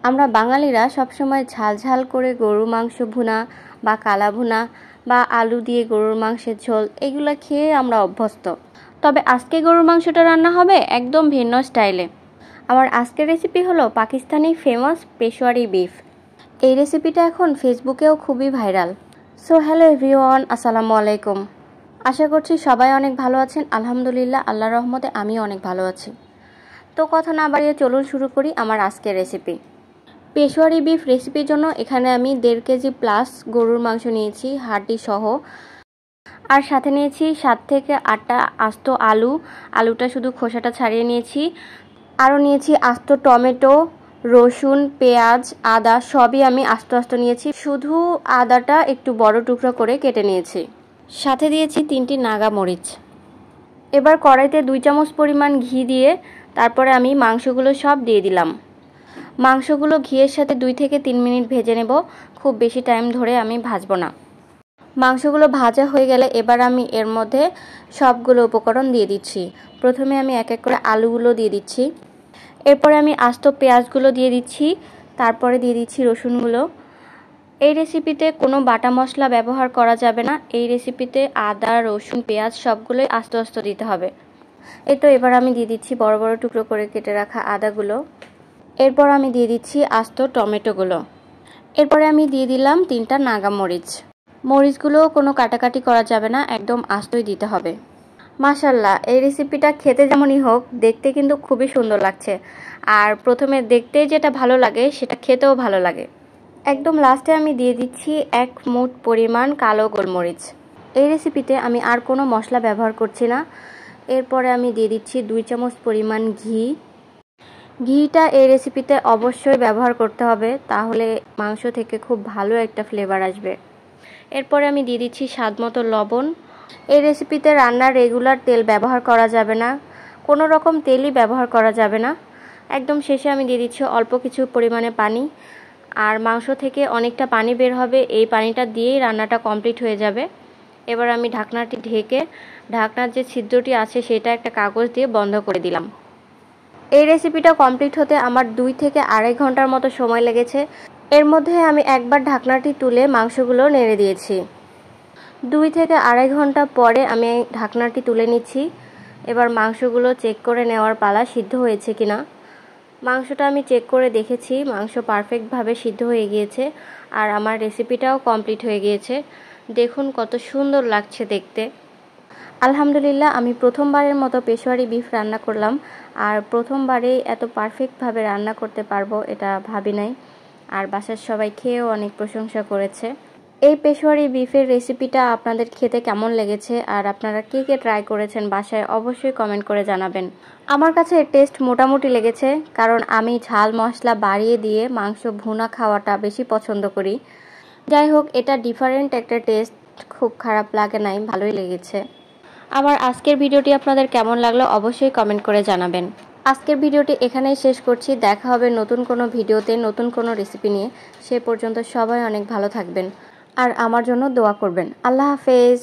আমরা বাঙালিরা সবসময় ঝাল ঝাল করে গরুর মাংস ভুনা বা কালা ভুনা বা আলু দিয়ে গরুর মাংসের ঝোল এগুলো খেয়ে আমরা অভ্যস্ত। তবে আজকে গরুর মাংসটা রান্না হবে একদম ভিন্ন স্টাইলে। আমার আজকের রেসিপি হলো পাকিস্তানি ফেমাস পেশোয়ারি বিফ। এই রেসিপিটা এখন ফেসবুকেও খুবই ভাইরাল। সো হ্যালো এভরিওয়ান, আসসালামু আলাইকুম। আশা করছি সবাই অনেক ভালো আছেন। আলহামদুলিল্লাহ, আল্লাহর রহমতে আমিও অনেক ভালো আছি। তো কথা না বাড়িয়ে চলুন শুরু করি আমার আজকের রেসিপি। পেশোয়ারি বিফ রেসিপির জন্য এখানে আমি 1.5 কেজি প্লাস গরুর মাংস নিয়েছি হাড্ডি সহ, আর সাথে নিয়েছি 7 থেকে 8টা আস্ত আলুটা শুধু খোসাটা ছাড়িয়ে নিয়েছি। আরও নিয়েছি আস্ত টমেটো, রসুন, পেঁয়াজ, আদা সবই আমি আস্ত নিয়েছি, শুধু আদাটা একটু বড় টুকরো করে কেটে নিয়েছি। সাথে দিয়েছি 3টি নাগা মরিচ। এবার কড়াইতে 2 চামচ পরিমাণ ঘি দিয়ে তারপরে আমি মাংসগুলো সব দিয়ে দিলাম। মাংসগুলো ঘিয়ের সাথে 2 থেকে 3 মিনিট ভেজে নেব, খুব বেশি টাইম ধরে আমি ভাজবো না। মাংসগুলো ভাজা হয়ে গেলে এবার আমি এর মধ্যে সবগুলো উপকরণ দিয়ে দিচ্ছি। প্রথমে আমি এক এক করে আলুগুলো দিয়ে দিচ্ছি, এরপরে আমি আস্ত পেঁয়াজগুলো দিয়ে দিচ্ছি, তারপরে দিয়ে দিচ্ছি রসুনগুলো। এই রেসিপিতে কোনো বাটা মশলা ব্যবহার করা যাবে না। এই রেসিপিতে আদা, রসুন, পেঁয়াজ সবগুলোই আস্ত দিতে হবে। এই তো এবার আমি দিয়ে দিচ্ছি বড় বড় টুকরো করে কেটে রাখা আদাগুলো। এরপর আমি দিয়ে দিচ্ছি আস্ত টমেটোগুলো। এরপরে আমি দিয়ে দিলাম 3টা নাগা মরিচগুলো কোনো কাটাকাটি করা যাবে না, একদম আস্তই দিতে হবে। মাশাআল্লাহ, এই রেসিপিটা খেতে যেমনই হোক দেখতে কিন্তু খুবই সুন্দর লাগছে। আর প্রথমে দেখতেই যেটা ভালো লাগে সেটা খেতেও ভালো লাগে। একদম লাস্টে আমি দিয়ে দিচ্ছি 1 মুঠ পরিমাণ কালো গোলমরিচ। এই রেসিপিতে আমি আর কোনো মশলা ব্যবহার করছি না। এরপরে আমি দিয়ে দিচ্ছি 2 চামচ পরিমাণ ঘিটা এই রেসিপিতে অবশ্যই ব্যবহার করতে হবে, তাহলে মাংস থেকে খুব ভালো একটা ফ্লেভার আসবে। এরপরে আমি দিয়ে দিচ্ছি স্বাদমতো লবণ। এই রেসিপিতে রান্নার রেগুলার তেল ব্যবহার করা যাবে না, কোনো রকম তেলই ব্যবহার করা যাবে না। একদম শেষে আমি দিয়ে দিচ্ছি অল্প কিছু পরিমাণে পানি। আর মাংস থেকে অনেকটা পানি বের হবে, এই পানিটা দিয়েই রান্নাটা কমপ্লিট হয়ে যাবে। এবার আমি ঢাকনাটি ঢেকে ঢাকনার যে ছিদ্রটি আছে সেটা একটা কাগজ দিয়ে বন্ধ করে দিলাম। এই রেসিপিটা কমপ্লিট হতে আমার 2 থেকে 2.5 ঘন্টার মতো সময় লেগেছে। এর মধ্যে আমি একবার ঢাকনাটি তুলে মাংসগুলো নেড়ে দিয়েছি। 2 থেকে 2.5 ঘন্টা পরে আমি ঢাকনাটি তুলে নিচ্ছি। এবার মাংসগুলো চেক করে নেওয়ার পালা, সিদ্ধ হয়েছে কিনা। মাংসটা আমি চেক করে দেখেছি, মাংস পারফেক্টভাবে সিদ্ধ হয়ে গিয়েছে আর আমার রেসিপিটাও কমপ্লিট হয়ে গিয়েছে। দেখুন কত সুন্দর লাগছে দেখতে। আলহামদুলিল্লাহ, আমি প্রথমবারের মতো পেশোয়ারি বিফ রান্না করলাম, আর প্রথমবারেই এত পারফেক্টভাবে রান্না করতে পারবো এটা ভাবি নাই। আর বাসার সবাই খেয়েও অনেক প্রশংসা করেছে। এই পেশোয়ারি বিফের রেসিপিটা আপনাদের খেতে কেমন লেগেছে আর আপনারা কে ট্রাই করেছেন বাসায় অবশ্যই কমেন্ট করে জানাবেন। আমার কাছে এর টেস্ট মোটামুটি লেগেছে, কারণ আমি ঝাল মশলা বাড়িয়ে দিয়ে মাংস ভুনা খাওয়াটা বেশি পছন্দ করি। যাই হোক, এটা ডিফারেন্ট একটা টেস্ট, খুব খারাপ লাগে নাই, ভালোই লেগেছে। আমার আজকের ভিডিওটি আপনাদের কেমন লাগলো অবশ্যই কমেন্ট করে জানাবেন। আজকের ভিডিওটি এখানেই শেষ করছি। দেখা হবে নতুন কোনো ভিডিওতে নতুন কোনো রেসিপি নিয়ে। সে পর্যন্ত সবাই অনেক ভালো থাকবেন আর আমার জন্য দোয়া করবেন। আল্লাহ হাফেজ।